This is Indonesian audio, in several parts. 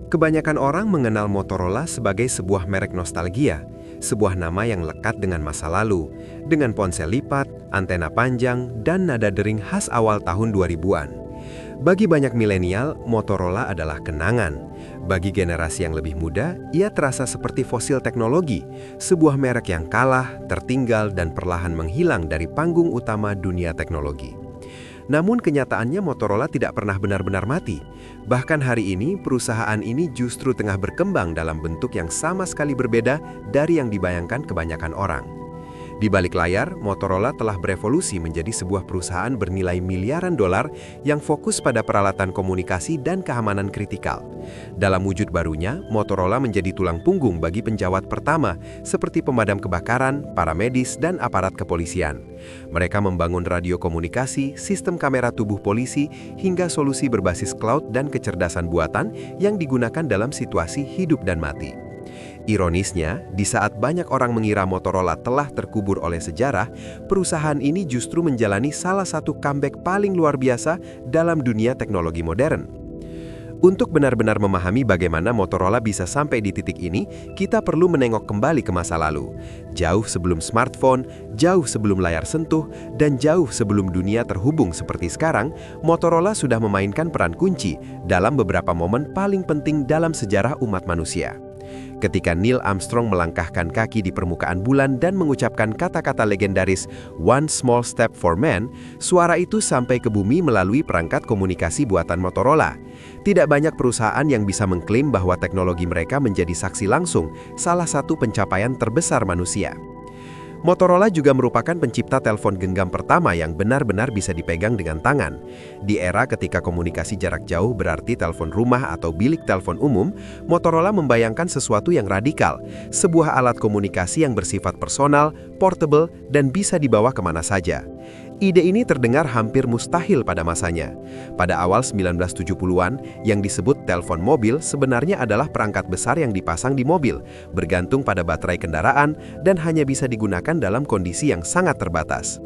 Kebanyakan orang mengenal Motorola sebagai sebuah merek nostalgia, sebuah nama yang lekat dengan masa lalu, dengan ponsel lipat, antena panjang, dan nada dering khas awal tahun 2000-an. Bagi banyak milenial, Motorola adalah kenangan. Bagi generasi yang lebih muda, ia terasa seperti fosil teknologi, sebuah merek yang kalah, tertinggal, dan perlahan menghilang dari panggung utama dunia teknologi. Namun kenyataannya Motorola tidak pernah benar-benar mati. Bahkan hari ini, perusahaan ini justru tengah berkembang dalam bentuk yang sama sekali berbeda dari yang dibayangkan kebanyakan orang. Di balik layar, Motorola telah berevolusi menjadi sebuah perusahaan bernilai miliaran dolar yang fokus pada peralatan komunikasi dan keamanan kritikal. Dalam wujud barunya, Motorola menjadi tulang punggung bagi penjawat pertama seperti pemadam kebakaran, para medis, dan aparat kepolisian. Mereka membangun radio komunikasi, sistem kamera tubuh polisi, hingga solusi berbasis cloud dan kecerdasan buatan yang digunakan dalam situasi hidup dan mati. Ironisnya, di saat banyak orang mengira Motorola telah terkubur oleh sejarah, perusahaan ini justru menjalani salah satu comeback paling luar biasa dalam dunia teknologi modern. Untuk benar-benar memahami bagaimana Motorola bisa sampai di titik ini, kita perlu menengok kembali ke masa lalu. Jauh sebelum smartphone, jauh sebelum layar sentuh, dan jauh sebelum dunia terhubung seperti sekarang, Motorola sudah memainkan peran kunci dalam beberapa momen paling penting dalam sejarah umat manusia. Ketika Neil Armstrong melangkahkan kaki di permukaan bulan dan mengucapkan kata-kata legendaris "One Small Step for Man", suara itu sampai ke bumi melalui perangkat komunikasi buatan Motorola. Tidak banyak perusahaan yang bisa mengklaim bahwa teknologi mereka menjadi saksi langsung salah satu pencapaian terbesar manusia. Motorola juga merupakan pencipta telepon genggam pertama yang benar-benar bisa dipegang dengan tangan. Di era ketika komunikasi jarak jauh berarti telepon rumah atau bilik telepon umum, Motorola membayangkan sesuatu yang radikal, sebuah alat komunikasi yang bersifat personal, portable, dan bisa dibawa kemana saja. Ide ini terdengar hampir mustahil pada masanya. Pada awal 1970-an, yang disebut telepon mobil sebenarnya adalah perangkat besar yang dipasang di mobil, bergantung pada baterai kendaraan, dan hanya bisa digunakan dalam kondisi yang sangat terbatas.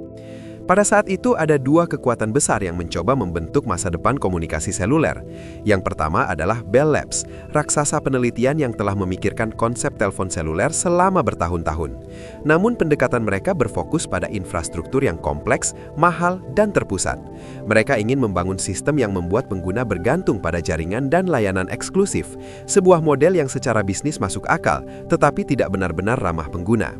Pada saat itu ada dua kekuatan besar yang mencoba membentuk masa depan komunikasi seluler. Yang pertama adalah Bell Labs, raksasa penelitian yang telah memikirkan konsep telepon seluler selama bertahun-tahun. Namun pendekatan mereka berfokus pada infrastruktur yang kompleks, mahal, dan terpusat. Mereka ingin membangun sistem yang membuat pengguna bergantung pada jaringan dan layanan eksklusif, sebuah model yang secara bisnis masuk akal, tetapi tidak benar-benar ramah pengguna.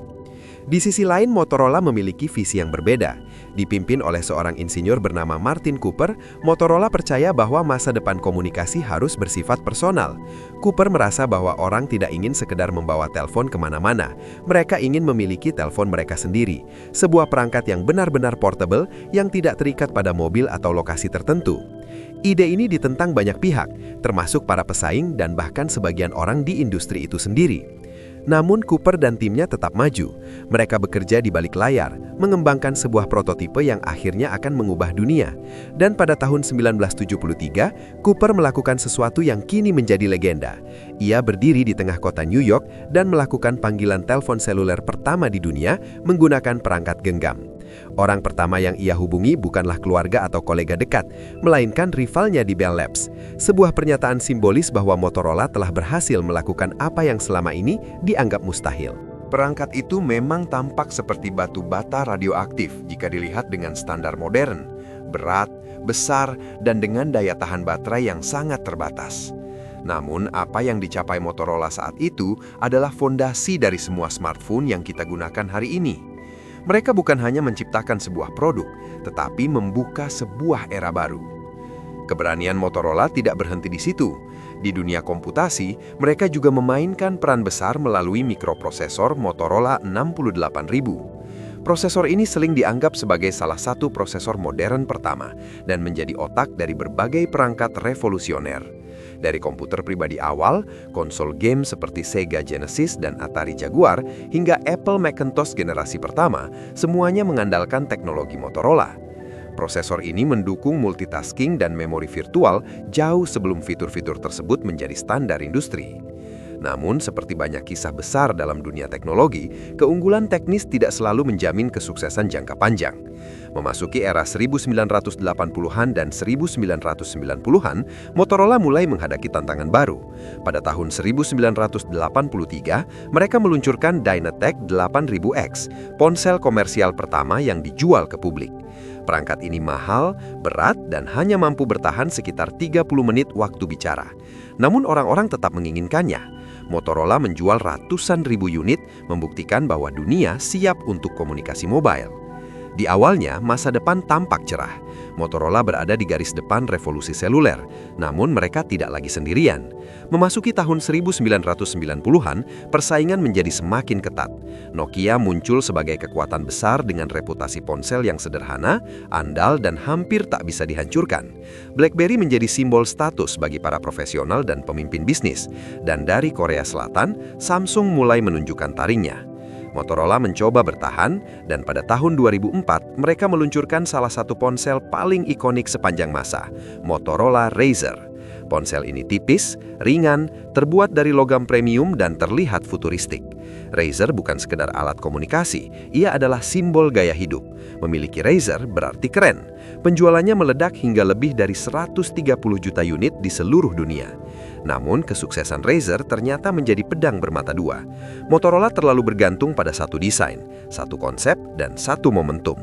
Di sisi lain, Motorola memiliki visi yang berbeda. Dipimpin oleh seorang insinyur bernama Martin Cooper, Motorola percaya bahwa masa depan komunikasi harus bersifat personal. Cooper merasa bahwa orang tidak ingin sekedar membawa telepon kemana-mana. Mereka ingin memiliki telepon mereka sendiri, sebuah perangkat yang benar-benar portable yang tidak terikat pada mobil atau lokasi tertentu. Ide ini ditentang banyak pihak, termasuk para pesaing dan bahkan sebagian orang di industri itu sendiri. Namun Cooper dan timnya tetap maju. Mereka bekerja di balik layar, mengembangkan sebuah prototipe yang akhirnya akan mengubah dunia. Dan pada tahun 1973, Cooper melakukan sesuatu yang kini menjadi legenda. Ia berdiri di tengah kota New York dan melakukan panggilan telepon seluler pertama di dunia menggunakan perangkat genggam. Orang pertama yang ia hubungi bukanlah keluarga atau kolega dekat, melainkan rivalnya di Bell Labs. Sebuah pernyataan simbolis bahwa Motorola telah berhasil melakukan apa yang selama ini dianggap mustahil. Perangkat itu memang tampak seperti batu bata radioaktif jika dilihat dengan standar modern, berat, besar, dan dengan daya tahan baterai yang sangat terbatas. Namun, apa yang dicapai Motorola saat itu adalah fondasi dari semua smartphone yang kita gunakan hari ini. Mereka bukan hanya menciptakan sebuah produk, tetapi membuka sebuah era baru. Keberanian Motorola tidak berhenti di situ. Di dunia komputasi, mereka juga memainkan peran besar melalui mikroprosesor Motorola 68000. Prosesor ini sering dianggap sebagai salah satu prosesor modern pertama dan menjadi otak dari berbagai perangkat revolusioner. Dari komputer pribadi awal, konsol game seperti Sega Genesis dan Atari Jaguar, hingga Apple Macintosh generasi pertama, semuanya mengandalkan teknologi Motorola. Prosesor ini mendukung multitasking dan memori virtual jauh sebelum fitur-fitur tersebut menjadi standar industri. Namun, seperti banyak kisah besar dalam dunia teknologi, keunggulan teknis tidak selalu menjamin kesuksesan jangka panjang. Memasuki era 1980-an dan 1990-an, Motorola mulai menghadapi tantangan baru. Pada tahun 1983, mereka meluncurkan Dynatec 8000X, ponsel komersial pertama yang dijual ke publik. Perangkat ini mahal, berat, dan hanya mampu bertahan sekitar 30 menit waktu bicara. Namun orang-orang tetap menginginkannya. Motorola menjual ratusan ribu unit, membuktikan bahwa dunia siap untuk komunikasi mobile. Di awalnya, masa depan tampak cerah. Motorola berada di garis depan revolusi seluler, namun mereka tidak lagi sendirian. Memasuki tahun 1990-an, persaingan menjadi semakin ketat. Nokia muncul sebagai kekuatan besar dengan reputasi ponsel yang sederhana, andal, dan hampir tak bisa dihancurkan. BlackBerry menjadi simbol status bagi para profesional dan pemimpin bisnis. Dan dari Korea Selatan, Samsung mulai menunjukkan taringnya. Motorola mencoba bertahan, dan pada tahun 2004 mereka meluncurkan salah satu ponsel paling ikonik sepanjang masa, Motorola Razr. Ponsel ini tipis, ringan, terbuat dari logam premium dan terlihat futuristik. Razr bukan sekedar alat komunikasi, ia adalah simbol gaya hidup. Memiliki Razr berarti keren. Penjualannya meledak hingga lebih dari 130 juta unit di seluruh dunia. Namun, kesuksesan Razr ternyata menjadi pedang bermata dua. Motorola terlalu bergantung pada satu desain, satu konsep, dan satu momentum.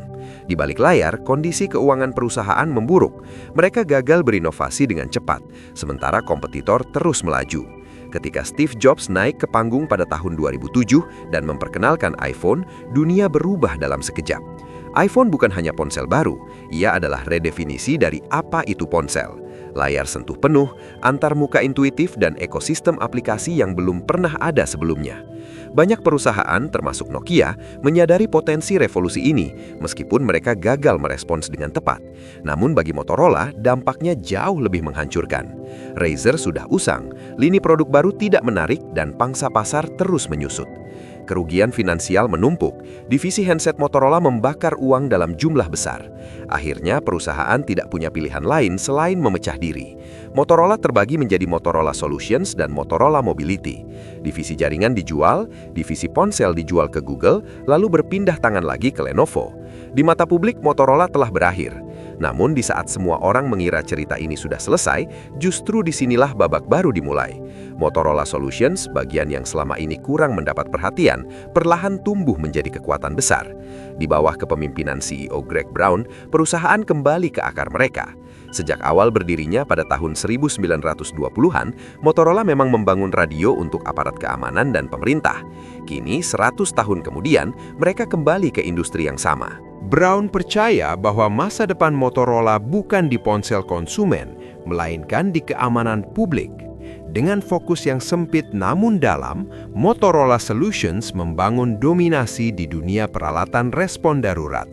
Di balik layar, kondisi keuangan perusahaan memburuk. Mereka gagal berinovasi dengan cepat, sementara kompetitor terus melaju. Ketika Steve Jobs naik ke panggung pada tahun 2007 dan memperkenalkan iPhone, dunia berubah dalam sekejap. iPhone bukan hanya ponsel baru, ia adalah redefinisi dari apa itu ponsel. Layar sentuh penuh, antarmuka intuitif, dan ekosistem aplikasi yang belum pernah ada sebelumnya. Banyak perusahaan, termasuk Nokia, menyadari potensi revolusi ini, meskipun mereka gagal merespons dengan tepat. Namun bagi Motorola, dampaknya jauh lebih menghancurkan. Razr sudah usang, lini produk baru tidak menarik, dan pangsa pasar terus menyusut. Kerugian finansial menumpuk, divisi handset Motorola membakar uang dalam jumlah besar. Akhirnya perusahaan tidak punya pilihan lain selain memecah diri. Motorola terbagi menjadi Motorola Solutions dan Motorola Mobility. Divisi jaringan dijual, divisi ponsel dijual ke Google, lalu berpindah tangan lagi ke Lenovo. Di mata publik, Motorola telah berakhir. Namun di saat semua orang mengira cerita ini sudah selesai, justru disinilah babak baru dimulai. Motorola Solutions, bagian yang selama ini kurang mendapat perhatian, perlahan tumbuh menjadi kekuatan besar. Di bawah kepemimpinan CEO Greg Brown, perusahaan kembali ke akar mereka. Sejak awal berdirinya pada tahun 1920-an, Motorola memang membangun radio untuk aparat keamanan dan pemerintah. Kini, 100 tahun kemudian, mereka kembali ke industri yang sama. Brown percaya bahwa masa depan Motorola bukan di ponsel konsumen, melainkan di keamanan publik. Dengan fokus yang sempit namun dalam, Motorola Solutions membangun dominasi di dunia peralatan respon darurat.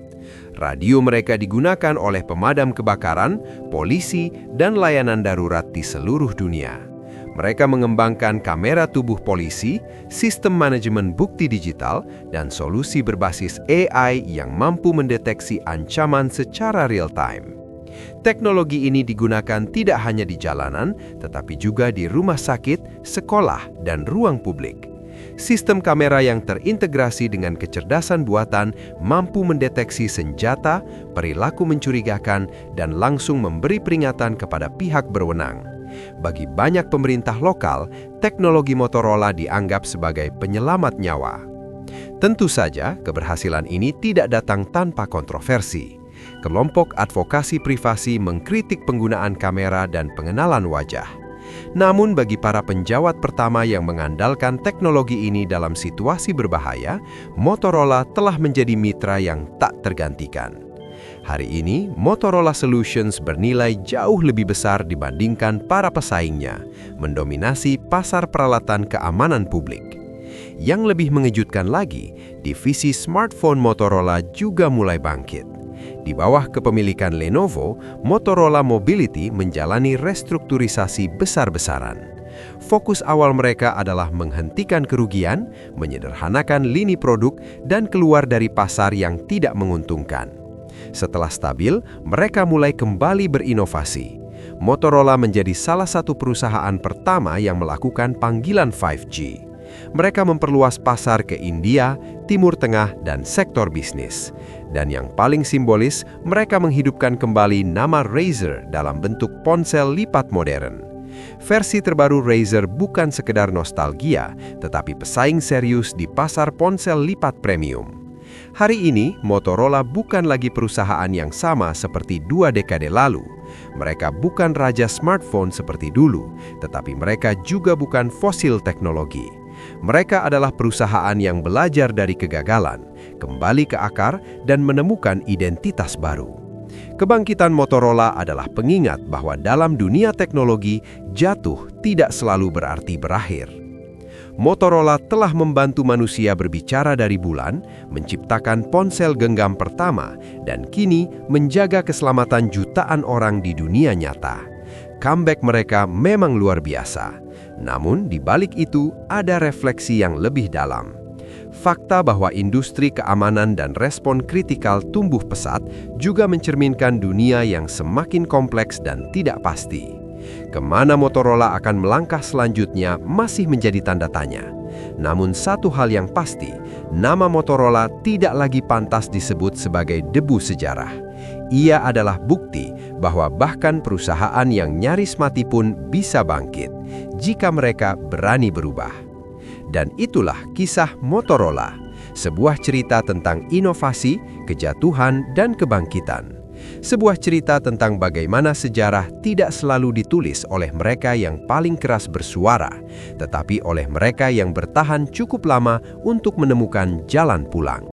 Radio mereka digunakan oleh pemadam kebakaran, polisi, dan layanan darurat di seluruh dunia. Mereka mengembangkan kamera tubuh polisi, sistem manajemen bukti digital, dan solusi berbasis AI yang mampu mendeteksi ancaman secara real-time. Teknologi ini digunakan tidak hanya di jalanan, tetapi juga di rumah sakit, sekolah, dan ruang publik. Sistem kamera yang terintegrasi dengan kecerdasan buatan mampu mendeteksi senjata, perilaku mencurigakan, dan langsung memberi peringatan kepada pihak berwenang. Bagi banyak pemerintah lokal, teknologi Motorola dianggap sebagai penyelamat nyawa. Tentu saja, keberhasilan ini tidak datang tanpa kontroversi. Kelompok advokasi privasi mengkritik penggunaan kamera dan pengenalan wajah. Namun bagi para penjawat pertama yang mengandalkan teknologi ini dalam situasi berbahaya, Motorola telah menjadi mitra yang tak tergantikan. Hari ini, Motorola Solutions bernilai jauh lebih besar dibandingkan para pesaingnya, mendominasi pasar peralatan keamanan publik. Yang lebih mengejutkan lagi, divisi smartphone Motorola juga mulai bangkit. Di bawah kepemilikan Lenovo, Motorola Mobility menjalani restrukturisasi besar-besaran. Fokus awal mereka adalah menghentikan kerugian, menyederhanakan lini produk, dan keluar dari pasar yang tidak menguntungkan. Setelah stabil, mereka mulai kembali berinovasi. Motorola menjadi salah satu perusahaan pertama yang melakukan panggilan 5G. Mereka memperluas pasar ke India, Timur Tengah, dan sektor bisnis. Dan yang paling simbolis, mereka menghidupkan kembali nama Razer dalam bentuk ponsel lipat modern. Versi terbaru Razer bukan sekedar nostalgia, tetapi pesaing serius di pasar ponsel lipat premium. Hari ini, Motorola bukan lagi perusahaan yang sama seperti 2 dekade lalu. Mereka bukan raja smartphone seperti dulu, tetapi mereka juga bukan fosil teknologi. Mereka adalah perusahaan yang belajar dari kegagalan, kembali ke akar, dan menemukan identitas baru. Kebangkitan Motorola adalah pengingat bahwa dalam dunia teknologi, jatuh tidak selalu berarti berakhir. Motorola telah membantu manusia berbicara dari bulan, menciptakan ponsel genggam pertama, dan kini menjaga keselamatan jutaan orang di dunia nyata. Comeback mereka memang luar biasa. Namun, di balik itu ada refleksi yang lebih dalam. Fakta bahwa industri keamanan dan respon kritikal tumbuh pesat juga mencerminkan dunia yang semakin kompleks dan tidak pasti. Kemana Motorola akan melangkah selanjutnya masih menjadi tanda tanya. Namun satu hal yang pasti, nama Motorola tidak lagi pantas disebut sebagai debu sejarah. Ia adalah bukti bahwa bahkan perusahaan yang nyaris mati pun bisa bangkit jika mereka berani berubah. Dan itulah kisah Motorola, sebuah cerita tentang inovasi, kejatuhan, dan kebangkitan. Sebuah cerita tentang bagaimana sejarah tidak selalu ditulis oleh mereka yang paling keras bersuara, tetapi oleh mereka yang bertahan cukup lama untuk menemukan jalan pulang.